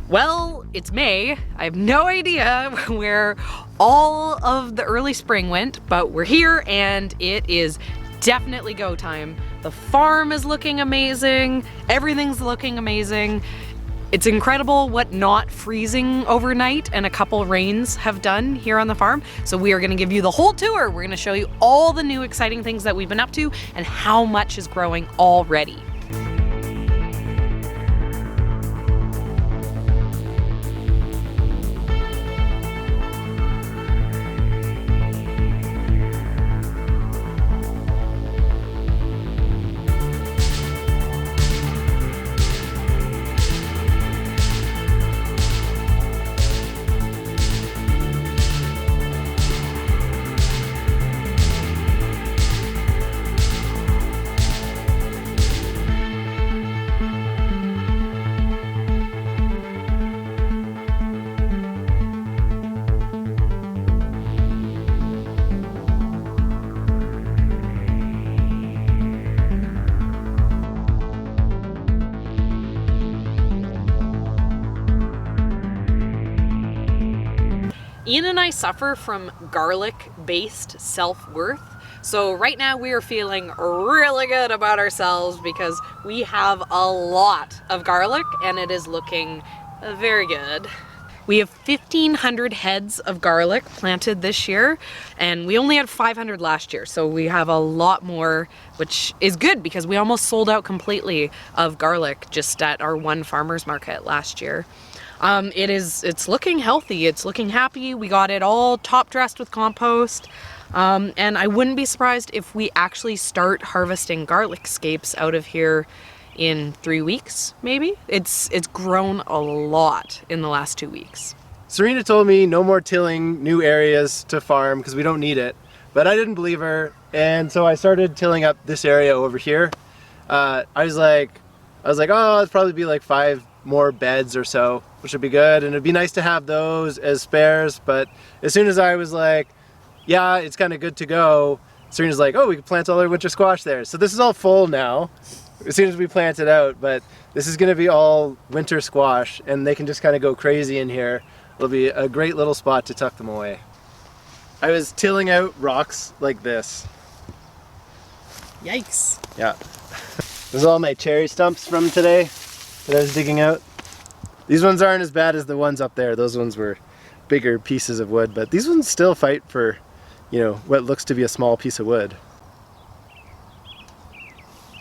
Well, it's May. I have no idea where all of the early spring went, but we're here and it is definitely go time. The farm is looking amazing. Everything's looking amazing. It's incredible what not freezing overnight and a couple rains have done here on the farm. So we are gonna give you the whole tour. We're gonna show you all the new exciting things that we've been up to and how much is growing already. Ian and I suffer from garlic-based self-worth. So right now we are feeling really good about ourselves because we have a lot of garlic and it is looking very good. We have 1,500 heads of garlic planted this year and we only had 500 last year. So we have a lot more, which is good because we almost sold out completely of garlic just at our one farmer's market last year. It's looking healthy, it's looking happy. We got it all top dressed with compost. And I wouldn't be surprised if we actually start harvesting garlic scapes out of here in 3 weeks, maybe. It's grown a lot in the last 2 weeks. Serina told me no more tilling new areas to farm because we don't need it, but I didn't believe her. And so I started tilling up this area over here. I was like, oh, it'd probably be like 5 more beds or so, which would be good, and it'd be nice to have those as spares. But as soon as I was like, yeah, it's kind of good to go, Serina's like, oh, we can plant all our winter squash there. So this is all full now as soon as we plant it out, but this is going to be all winter squash and they can just kind of go crazy in here. It'll be a great little spot to tuck them away. I was tilling out rocks like this. Yikes. Yeah. This is all my cherry stumps from today that I was digging out. These ones aren't as bad as the ones up there. Those ones were bigger pieces of wood, but these ones still fight for, you know, what looks to be a small piece of wood.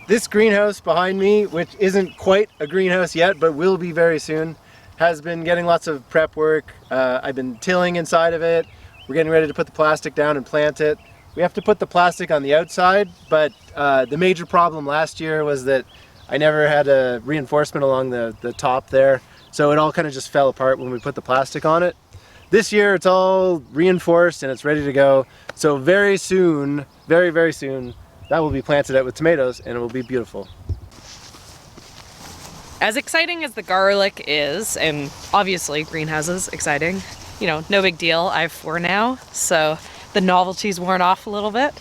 This greenhouse behind me, which isn't quite a greenhouse yet, but will be very soon, has been getting lots of prep work. I've been tilling inside of it. We're getting ready to put the plastic down and plant it. We have to put the plastic on the outside, but the major problem last year was that I never had a reinforcement along the top there, so it all kind of just fell apart when we put the plastic on it. This year it's all reinforced and it's ready to go, so very soon, very, very soon, that will be planted out with tomatoes and it will be beautiful. As exciting as the garlic is, and obviously greenhouses exciting, you know, no big deal. I have 4 now, so the novelty's worn off a little bit.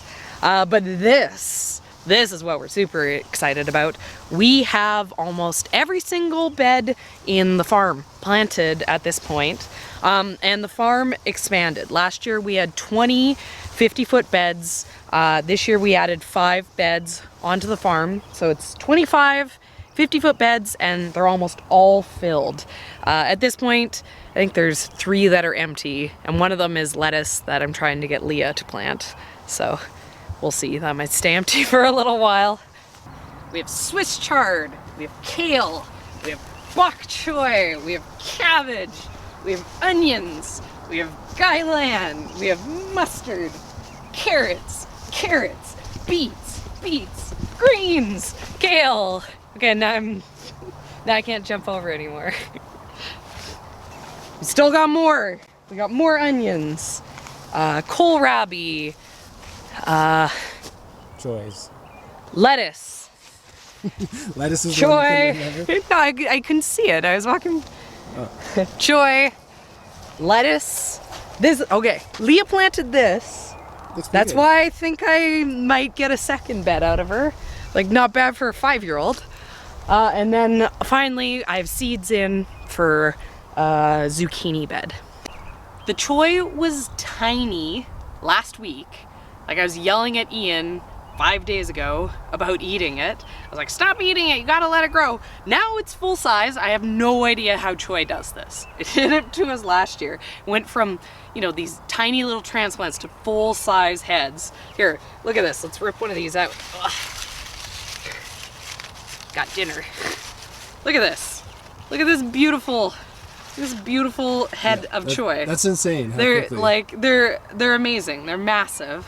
But this is what we're super excited about. We have almost every single bed in the farm planted at this point. And the farm expanded. Last year we had 20 50-foot beds. This year we added 5 beds onto the farm. So it's 25 50-foot beds and they're almost all filled. At this point, I think there's 3 that are empty and one of them is lettuce that I'm trying to get Leah to plant. So we'll see, that might stay empty for a little while. We have Swiss chard, we have kale, we have bok choy, we have cabbage, we have onions, we have gailan, we have mustard, carrots, beets, greens, kale. Okay, now I can't jump over anymore. We still got more. We got more onions, kohlrabi, Choys. lettuce. Lettuce is Choy. No, I couldn't see it. I was walking. Oh. Choy, lettuce. This, okay, Leah planted this. That's why I think I might get a second bed out of her. Like, not bad for a 5-year-old. And then finally I have seeds in for zucchini bed. The choy was tiny last week. Like I was yelling at Ian 5 days ago about eating it. I was like, stop eating it, you gotta let it grow. Now it's full size. I have no idea how choy does this. It did it to us last year. It went from, you know, these tiny little transplants to full size heads. Here, look at this. Let's rip one of these out. Ugh. Got dinner. Look at this. Look at this beautiful head of choy. That's insane. How They're quickly. like they're amazing. They're massive.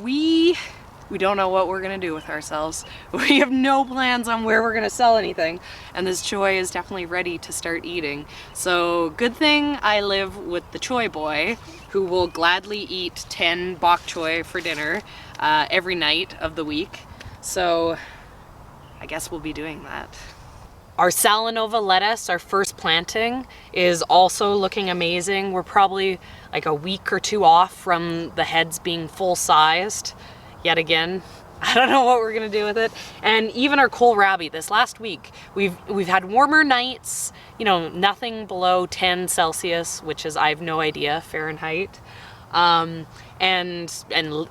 We don't know what we're gonna do with ourselves. We have no plans on where we're gonna sell anything, and this choy is definitely ready to start eating. So good thing I live with the choy boy, who will gladly eat 10 bok choy for dinner every night of the week. So I guess we'll be doing that. Our Salanova lettuce, our first planting, is also looking amazing. We're probably like a week or two off from the heads being full-sized. Yet again, I don't know what we're gonna do with it. And even our kohlrabi, this last week, we've had warmer nights, you know, nothing below 10 Celsius, which is, I have no idea, Fahrenheit. And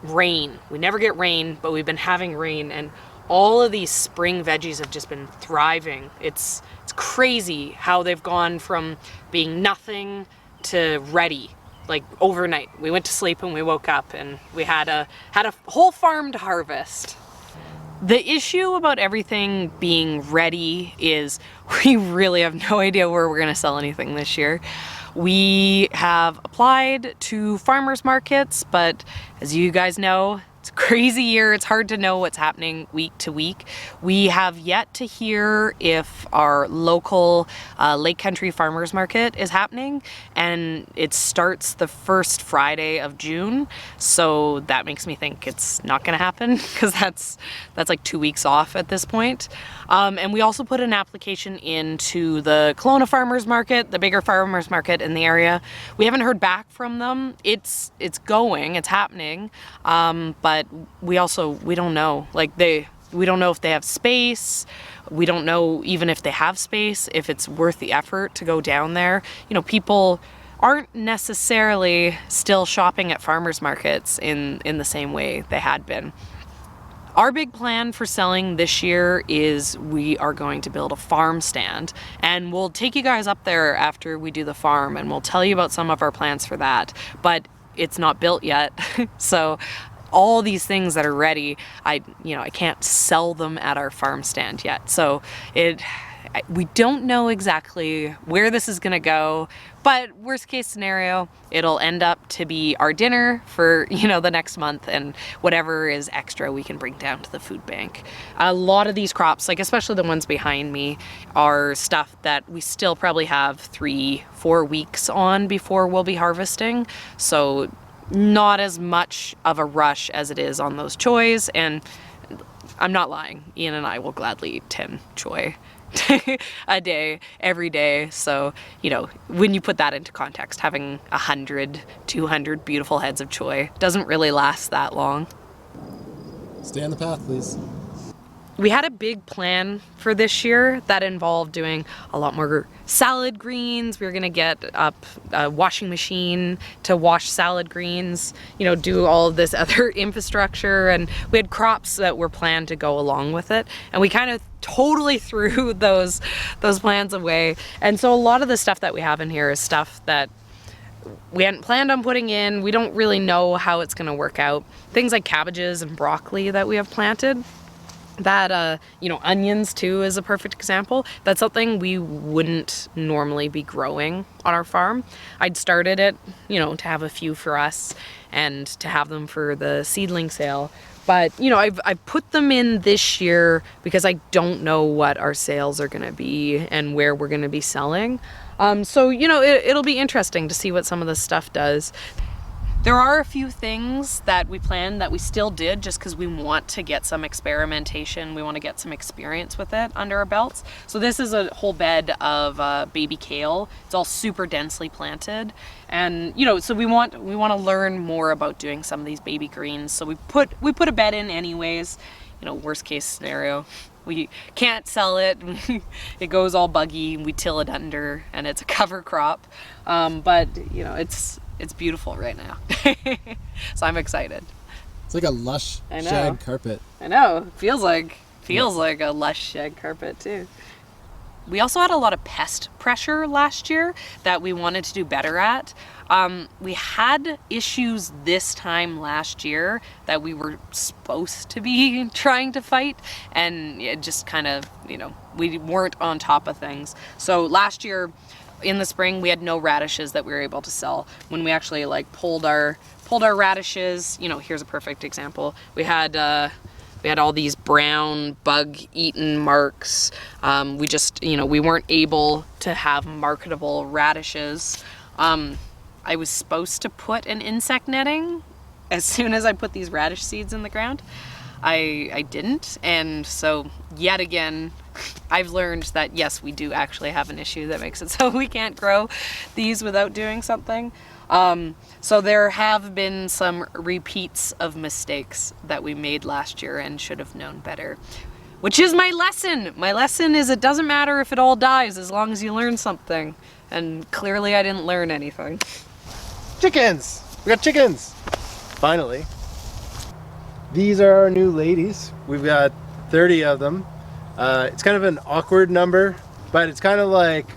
rain. We never get rain, but we've been having rain, and all of these spring veggies have just been thriving. It's crazy how they've gone from being nothing to ready, like overnight. We went to sleep and we woke up and we had a whole farm to harvest. The issue about everything being ready is we really have no idea where we're gonna sell anything this year. We have applied to farmers markets, but as you guys know, it's a crazy year. It's hard to know what's happening week to week. We have yet to hear if our local Lake Country Farmers Market is happening, and it starts the first Friday of June. So that makes me think it's not gonna happen, because that's like 2 weeks off at this point. And we also put an application into the Kelowna Farmers Market, the bigger farmers market in the area. We haven't heard back from them. It's going, it's happening, but we don't know. Like we don't know if they have space. We don't know even if they have space, if it's worth the effort to go down there. You know, people aren't necessarily still shopping at farmers markets in the same way they had been. Our big plan for selling this year is we are going to build a farm stand, and we'll take you guys up there after we do the farm, and we'll tell you about some of our plans for that. But it's not built yet, so all these things that are ready, I can't sell them at our farm stand yet. So we don't know exactly where this is gonna go, but worst case scenario, it'll end up to be our dinner for, you know, the next month, and whatever is extra we can bring down to the food bank. A lot of these crops, like especially the ones behind me, are stuff that we still probably have 3-4 weeks on before we'll be harvesting. So not as much of a rush as it is on those choys, and I'm not lying, Ian and I will gladly eat 10 choy a day, every day. So, you know, when you put that into context, having 100, 200 beautiful heads of choy doesn't really last that long. Stay on the path, please. We had a big plan for this year that involved doing a lot more salad greens. We were gonna get up a washing machine to wash salad greens, you know, do all of this other infrastructure, and we had crops that were planned to go along with it. And we kind of totally threw those plans away. And so a lot of the stuff that we have in here is stuff that we hadn't planned on putting in. We don't really know how it's gonna work out. Things like cabbages and broccoli that we have planted. That, you know, onions too is a perfect example. That's something we wouldn't normally be growing on our farm. I'd started it, you know, to have a few for us and to have them for the seedling sale. But, you know, I've put them in this year because I don't know what our sales are gonna be and where we're gonna be selling. So, you know, it'll be interesting to see what some of this stuff does. There are a few things that we planned that we still did just because we want to get some experimentation. We want to get some experience with it under our belts. So this is a whole bed of baby kale. It's all super densely planted. And, you know, so we want to learn more about doing some of these baby greens. So we put a bed in anyways. You know, worst case scenario, We can't sell it. It goes all buggy. We till it under, and it's a cover crop. But you know, it's beautiful right now. So I'm excited. It's like a lush I know. shag carpet. I know. Feels like a lush shag carpet too. We also had a lot of pest pressure last year that we wanted to do better at. We had issues this time last year that we were supposed to be trying to fight, and it just kind of, you know, we weren't on top of things. So last year in the spring we had no radishes that we were able to sell. When we actually like pulled our radishes, you know, here's a perfect example. We had all these brown bug-eaten marks. We just, you know, we weren't able to have marketable radishes. I was supposed to put an insect netting as soon as I put these radish seeds in the ground. I didn't, and so yet again, I've learned that yes, we do actually have an issue that makes it so we can't grow these without doing something. So there have been some repeats of mistakes that we made last year and should have known better. Which is my lesson. My lesson is it doesn't matter if it all dies as long as you learn something. And clearly I didn't learn anything. Chickens! We got chickens! Finally. These are our new ladies. We've got 30 of them. It's kind of an awkward number, but it's kind of like,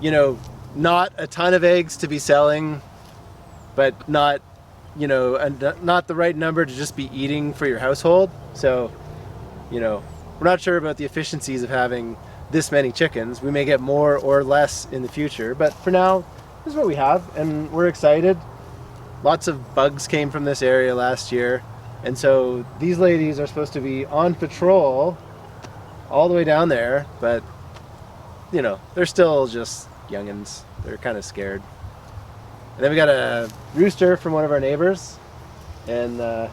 you know, not a ton of eggs to be selling, but not, you know, not the right number to just be eating for your household. So, you know, we're not sure about the efficiencies of having this many chickens. We may get more or less in the future, but for now, this is what we have, and we're excited. Lots of bugs came from this area last year, and so these ladies are supposed to be on patrol all the way down there, but, you know, they're still just youngins. They're kind of scared. And then we got a rooster from one of our neighbors, and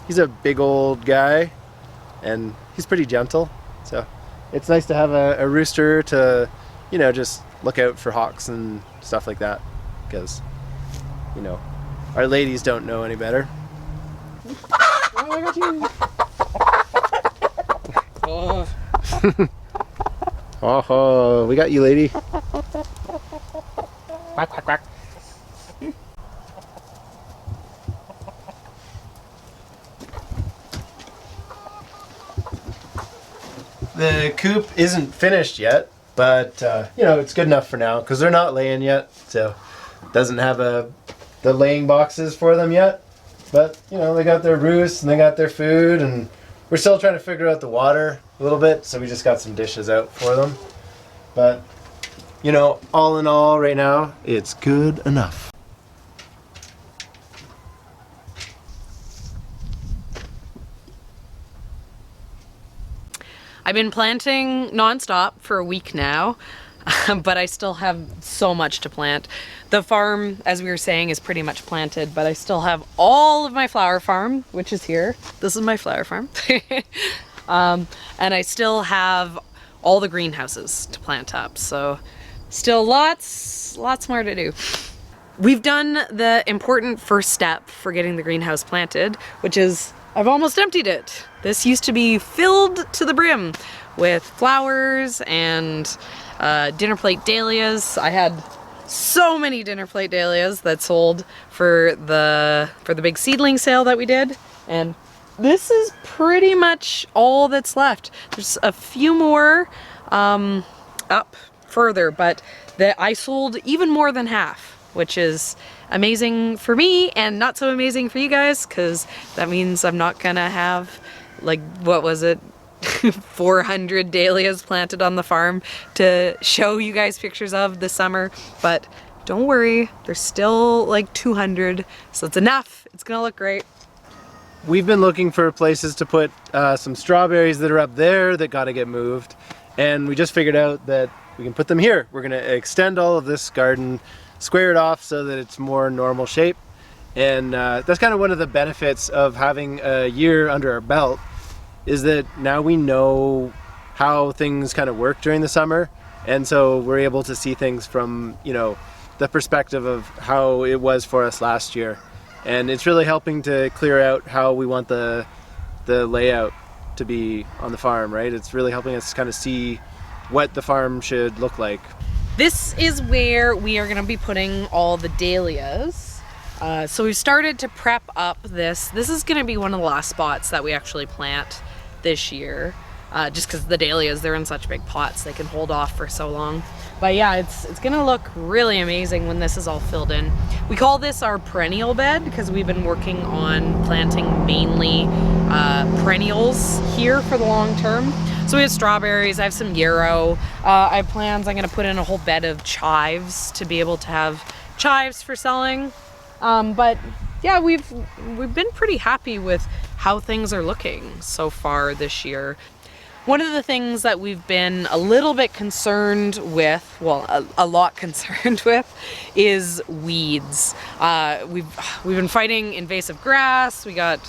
he's a big old guy, and he's pretty gentle, so it's nice to have a rooster to, you know, just look out for hawks and stuff like that, because, you know, our ladies don't know any better. Oh, I got you! Oh, we got you, lady. Quack, quack, quack. The coop isn't finished yet, but you know, it's good enough for now because they're not laying yet, so it doesn't have the laying boxes for them yet. But you know, they got their roosts and they got their food, and we're still trying to figure out the water a little bit, so we just got some dishes out for them. But you know, all in all, right now, it's good enough. I've been planting nonstop for a week now, but I still have so much to plant. The farm, as we were saying, is pretty much planted, but I still have all of my flower farm, which is here. This is my flower farm. And I still have all the greenhouses to plant up, so still lots more to do. We've done the important first step for getting the greenhouse planted, which is I've almost emptied it. This used to be filled to the brim with flowers and dinner plate dahlias. I had so many dinner plate dahlias that sold for the big seedling sale that we did, and this is pretty much all that's left. There's a few more up further, but I sold even more than half, which is amazing for me and not so amazing for you guys, because that means I'm not gonna have, like, what was it, 400 dahlias planted on the farm to show you guys pictures of this summer. But don't worry, there's still like 200, so it's enough. It's gonna look great. We've been looking for places to put some strawberries that are up there that gotta get moved, and we just figured out that we can put them here. We're gonna extend all of this garden, square it off so that it's more normal shape, and that's kind of one of the benefits of having a year under our belt, is that now we know how things kind of work during the summer, and so we're able to see things from, you know, the perspective of how it was for us last year. And it's really helping to clear out how we want the layout to be on the farm, right? It's really helping us kind of see what the farm should look like. This is where we are going to be putting all the dahlias. So we've started to prep up this. This is going to be one of the last spots that we actually plant this year. Just because the dahlias, they're in such big pots, they can hold off for so long. But yeah, it's gonna look really amazing when this is all filled in. We call this our perennial bed because we've been working on planting mainly perennials here for the long term. So we have strawberries, I have some yarrow. I have plans, I'm gonna put in a whole bed of chives to be able to have chives for selling. But yeah, we've been pretty happy with how things are looking so far this year. One of the things that we've been a little bit concerned with, well, a lot concerned with, is weeds. We've been fighting invasive grass. We got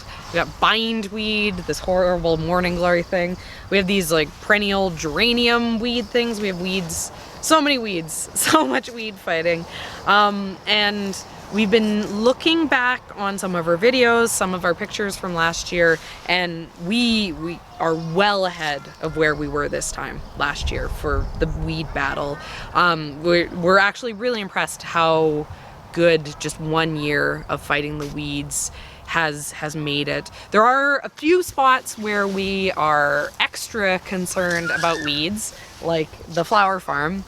bindweed, this horrible morning glory thing. We have these like perennial geranium weed things. We have weeds, so many weeds, so much weed fighting, and we've been looking back on some of our videos, some of our pictures from last year, and we are well ahead of where we were this time last year for the weed battle. We're actually really impressed how good just 1 year of fighting the weeds has made it. There are a few spots where we are extra concerned about weeds, like the flower farm.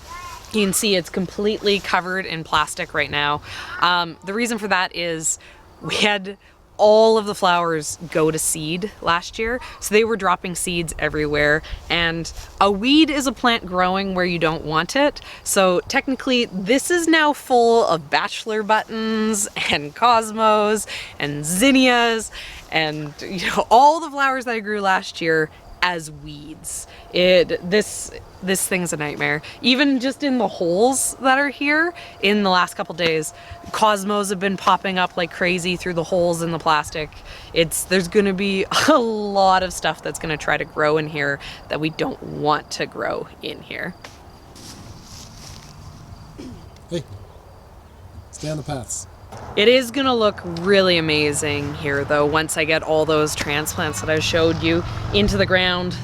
You can see it's completely covered in plastic right now. The reason for that is we had all of the flowers go to seed last year, so they were dropping seeds everywhere, and a weed is a plant growing where you don't want it. So technically this is now full of bachelor buttons and cosmos and zinnias and all the flowers that I grew last year as weeds. This thing's a nightmare. Even just in the holes that are here in the last couple days, cosmos have been popping up like crazy through the holes in the plastic. There's gonna be a lot of stuff that's gonna try to grow in here that we don't want to grow in here. Hey, stay on the paths. It is gonna look really amazing here though once I get all those transplants that I showed you into the ground.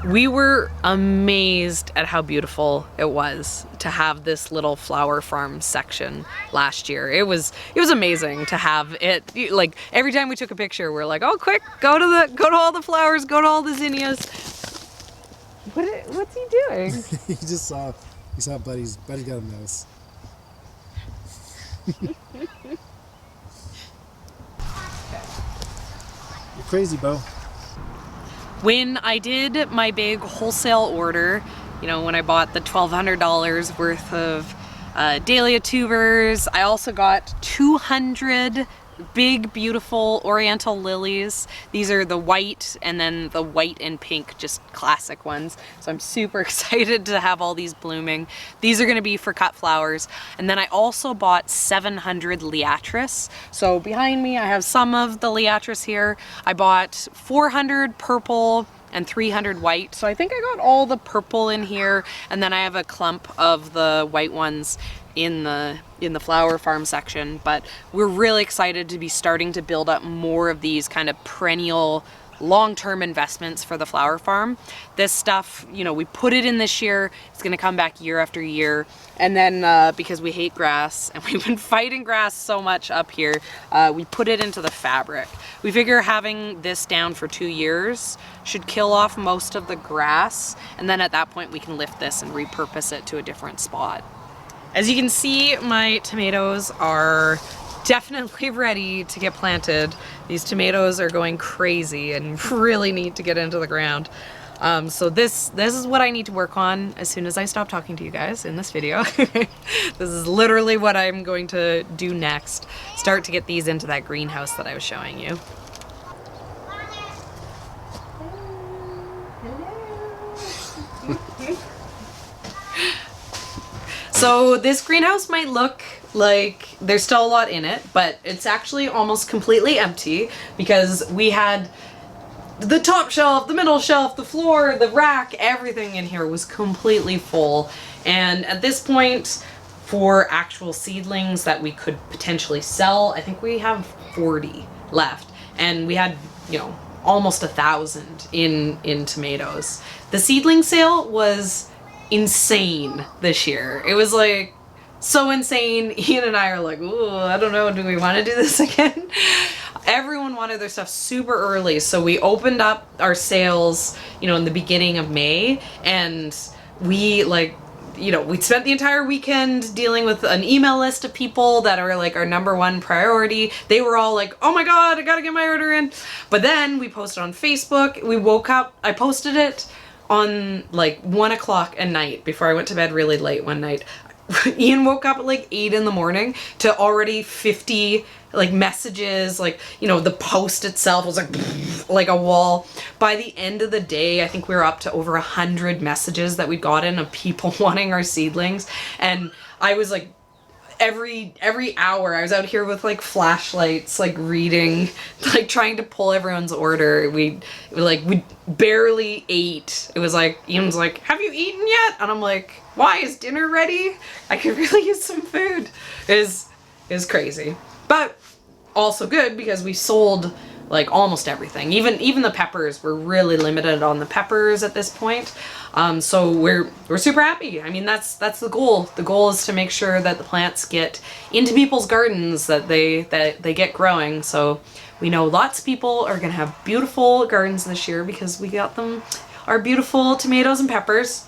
We were amazed at how beautiful it was to have this little flower farm section last year. It was amazing to have it. Like every time we took a picture, we're like, "Oh, quick, go to all the flowers, go to all the zinnias." What's he doing? He saw Buddy's got a nose. You're crazy, Bo. When I did my big wholesale order, when I bought the $1,200 worth of dahlia tubers, I also got 200 big, beautiful oriental lilies. These are the white and then the white and pink, just classic ones. So I'm super excited to have all these blooming. These are gonna be for cut flowers. And then I also bought 700 liatris. So behind me, I have some of the liatris here. I bought 400 purple and 300 white. So I think I got all the purple in here. And then I have a clump of the white ones in the flower farm section. But we're really excited to be starting to build up more of these kind of perennial long-term investments for the flower farm. This stuff, we put it in this year, it's gonna come back year after year. And then because we hate grass and we've been fighting grass so much up here, we put it into the fabric. We figure having this down for 2 years should kill off most of the grass. And then at that point we can lift this and repurpose it to a different spot. As you can see, my tomatoes are definitely ready to get planted. These tomatoes are going crazy and really need to get into the ground. So this is what I need to work on as soon as I stop talking to you guys in this video. This is literally what I'm going to do next. Start to get these into that greenhouse that I was showing you. So this greenhouse might look like there's still a lot in it, but it's actually almost completely empty because we had the top shelf, the middle shelf, the floor, the rack, everything in here was completely full. And at this point, for actual seedlings that we could potentially sell, I think we have 40 left. And we had, almost 1,000 in tomatoes. The seedling sale was insane this year. It was like so insane. Ian and I are like, ooh, I don't know, do we want to do this again? Everyone wanted their stuff super early, so we opened up our sales, you know, in the beginning of May, and we we spent the entire weekend dealing with an email list of people that are like our number one priority. They were all like, oh my god, I gotta get my order in. But then we posted on Facebook. We woke up, I posted it on like 1 o'clock at night before I went to bed really late one night. Ian woke up at like 8 in the morning to already 50 like messages, like, you know, the post itself was like a wall. By the end of the day, I think we were up to over 100 messages that we'd gotten of people wanting our seedlings. And I was like, every hour I was out here with like flashlights, like reading, like trying to pull everyone's order. We barely ate. It was like, Ian was like, have you eaten yet? And I'm like, why, is dinner ready? I could really use some food. It was crazy, but also good because we sold like almost everything. Even the peppers, we're really limited on the peppers at this point. So we're super happy. I mean, that's the goal. The goal is to make sure that the plants get into people's gardens, that they get growing. So we know lots of people are gonna have beautiful gardens this year because we got them our beautiful tomatoes and peppers.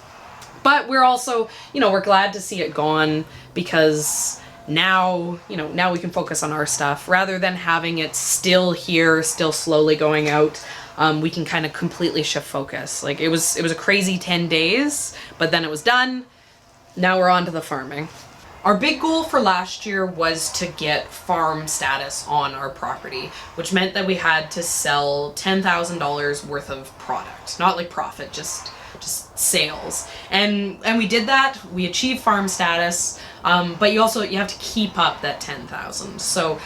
But we're also, you know, we're glad to see it gone because now, you know, now we can focus on our stuff rather than having it still here, still slowly going out. We can kind of completely shift focus. Like it was a crazy 10 days, but then it was done. Now we're on to the farming. Our big goal for last year was to get farm status on our property, which meant that we had to sell $10,000 worth of product, not like profit, just sales. And we did that. We achieved farm status, but you have to keep up that 10,000. So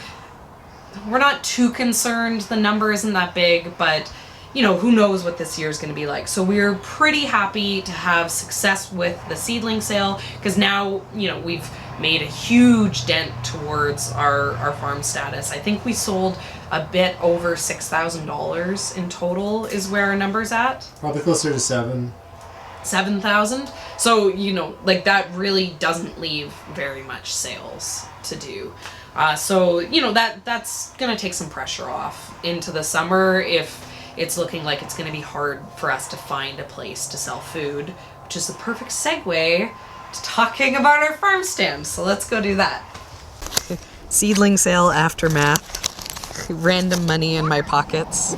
we're not too concerned. The number isn't that big, but you know, who knows what this year is going to be like. So we're pretty happy to have success with the seedling sale because now, you know, we've made a huge dent towards our farm status. I think we sold a bit over $6,000 in total is where our number's at. Probably closer to 7,000. So, you know, like that really doesn't leave very much sales to do. So, you know, that's going to take some pressure off into the summer if it's looking like it's going to be hard for us to find a place to sell food, which is the perfect segue to talking about our farm stand. So let's go do that. Seedling sale aftermath. Random money in my pockets.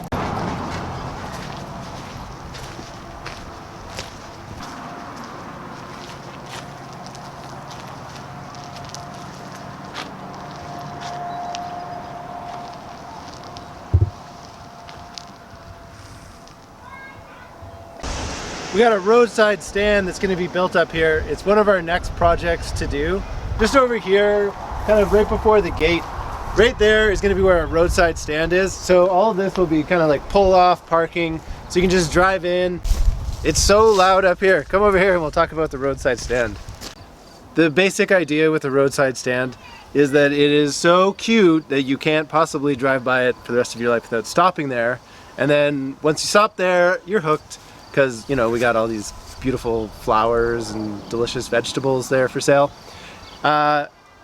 We got a roadside stand that's going to be built up here. It's one of our next projects to do. Just over here, kind of right before the gate, right there is going to be where our roadside stand is. So all of this will be kind of like pull-off parking, so you can just drive in. It's so loud up here. Come over here and we'll talk about the roadside stand. The basic idea with the roadside stand is that it is so cute that you can't possibly drive by it for the rest of your life without stopping there. And then once you stop there, you're hooked. Because, you know, we got all these beautiful flowers and delicious vegetables there for sale.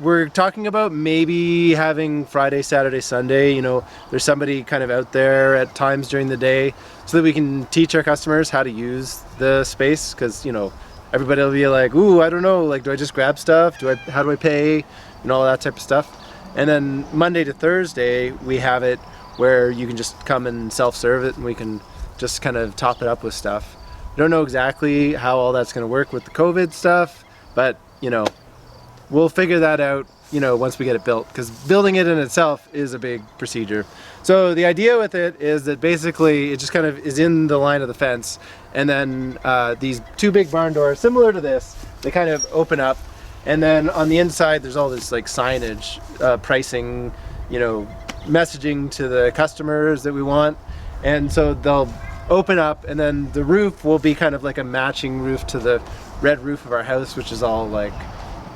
We're talking about maybe having Friday, Saturday, Sunday, you know, there's somebody kind of out there at times during the day so that we can teach our customers how to use the space. Because, you know, everybody will be like, ooh, I don't know, like, do I just grab stuff? How do I pay? And all that type of stuff. And then Monday to Thursday, we have it where you can just come and self-serve it and we can just kind of top it up with stuff. I don't know exactly how all that's going to work with the COVID stuff, but you know, we'll figure that out, you know, once we get it built, because building it in itself is a big procedure. So the idea with it is that basically it just kind of is in the line of the fence, and then these two big barn doors, similar to this, they kind of open up, and then on the inside there's all this like signage, pricing, you know, messaging to the customers that we want, and so they'll open up, and then the roof will be kind of like a matching roof to the red roof of our house, which is all like,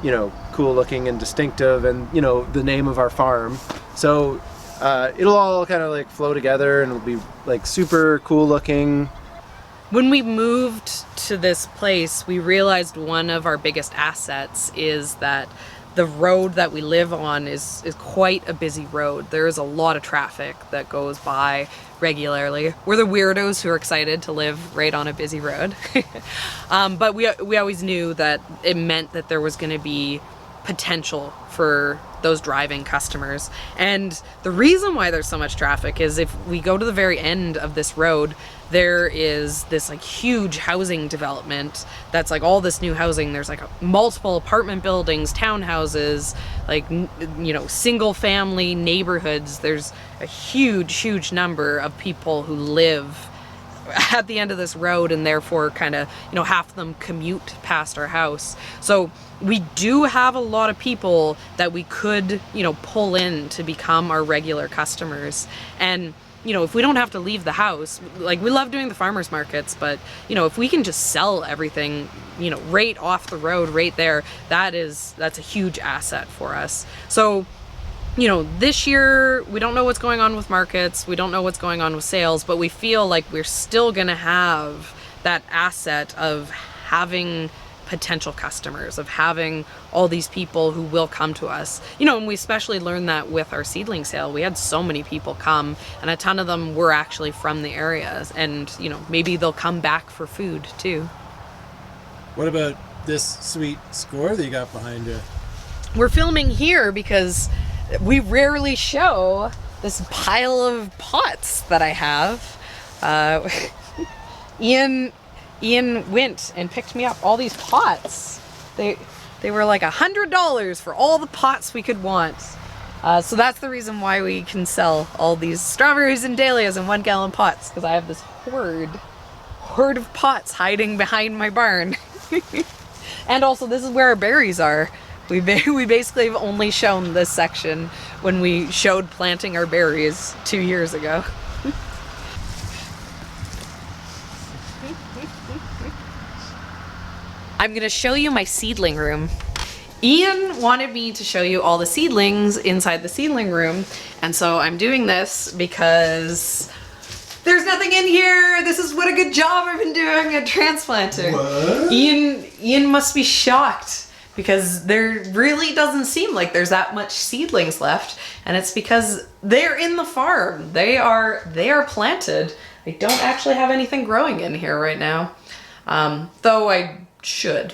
you know, cool looking and distinctive, and you know, the name of our farm. So it'll all kind of like flow together and it'll be like super cool looking. When we moved to this place, we realized one of our biggest assets is that the road that we live on is quite a busy road. There is a lot of traffic that goes by regularly. We're the weirdos who are excited to live right on a busy road. But we always knew that it meant that there was going to be potential for those driving customers. And the reason why there's so much traffic is if we go to the very end of this road, there is this like huge housing development that's like all this new housing. There's like multiple apartment buildings, townhouses, like, you know, single family neighborhoods. There's a huge number of people who live at the end of this road, and therefore kind of, you know, half of them commute past our house. So we do have a lot of people that we could, you know, pull in to become our regular customers. And, you know, if we don't have to leave the house, like we love doing the farmers markets, but, you know, if we can just sell everything, you know, right off the road, right there, that's a huge asset for us. So, you know, this year, we don't know what's going on with markets, we don't know what's going on with sales, but we feel like we're still gonna have that asset of having potential customers, of having all these people who will come to us. You know, and we especially learned that with our seedling sale. We had so many people come, and a ton of them were actually from the areas, and, you know, maybe they'll come back for food too. What about this sweet score that you got behind you? We're filming here because we rarely show this pile of pots that I have. Ian went and picked me up all these pots. They were like $100 for all the pots we could want. So that's the reason why we can sell all these strawberries and dahlias in 1 gallon pots, because I have this horde of pots hiding behind my barn. And also, this is where our berries are. We basically have only shown this section when we showed planting our berries 2 years ago. I'm gonna show you my seedling room. Ian wanted me to show you all the seedlings inside the seedling room, and so I'm doing this because there's nothing in here. This is what a good job I've been doing at transplanting. What? Ian must be shocked, because there really doesn't seem like there's that much seedlings left, and it's because they're in the farm. They are planted. I don't actually have anything growing in here right now, though I should.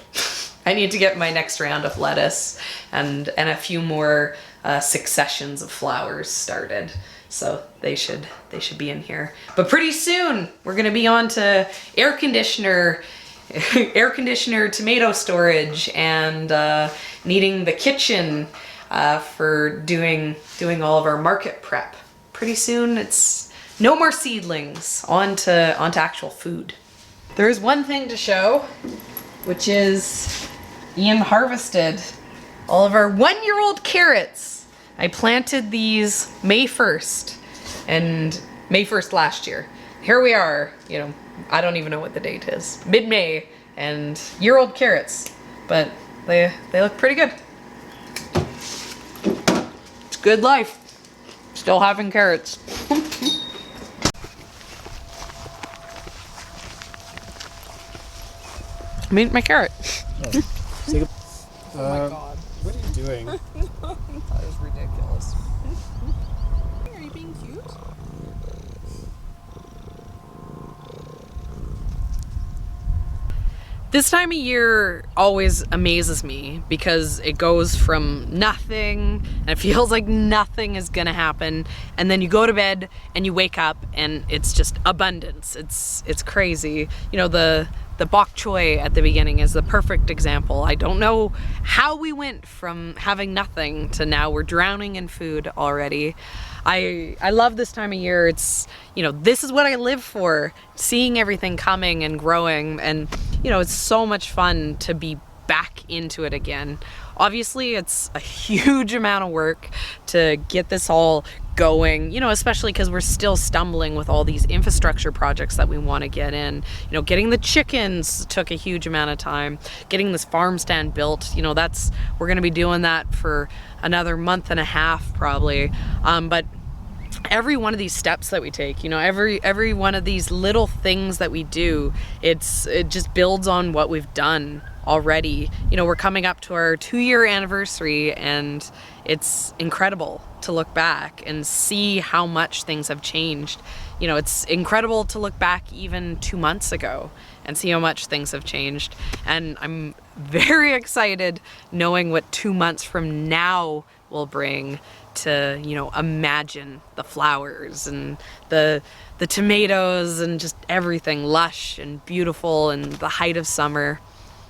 I need to get my next round of lettuce and a few more successions of flowers started, so they should be in here. But pretty soon we're gonna be on to air conditioner, tomato storage, and needing the kitchen for doing all of our market prep. Pretty soon it's no more seedlings, on to actual food. There is one thing to show, which is Ian harvested all of our 1-year-old carrots. I planted these May 1st, and May 1st last year. Here we are, you know, I don't even know what the date is. Mid-May, and year-old carrots, but they look pretty good. It's good life. Still having carrots. Meet my carrot. Oh my god. What are you doing? That is ridiculous. Are you being cute? This time of year always amazes me because it goes from nothing and it feels like nothing is gonna happen, and then you go to bed and you wake up and it's just abundance. It's crazy. You know, the bok choy at the beginning is the perfect example. I don't know how we went from having nothing to now we're drowning in food already. I love this time of year. It's, you know, this is what I live for, seeing everything coming and growing, and, you know, it's so much fun to be back into it again. Obviously, it's a huge amount of work to get this all going, you know, especially because we're still stumbling with all these infrastructure projects that we want to get in. You know, getting the chickens took a huge amount of time. Getting this farm stand built, you know, we're going to be doing that for another month and a half probably. But every one of these steps that we take, you know, every one of these little things that we do, it just builds on what we've done already. You know, we're coming up to our 2-year anniversary, and it's incredible to look back and see how much things have changed. You know, it's incredible to look back even 2 months ago and see how much things have changed. And I'm very excited knowing what 2 months from now will bring to, you know, imagine the flowers and the tomatoes and just everything lush and beautiful and the height of summer.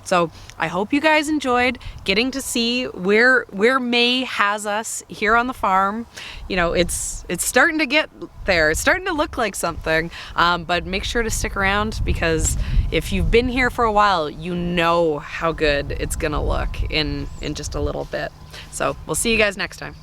So I hope you guys enjoyed getting to see where May has us here on the farm. You know, it's starting to get there. It's starting to look like something, but make sure to stick around, because if you've been here for a while, you know how good it's gonna look in just a little bit. So we'll see you guys next time.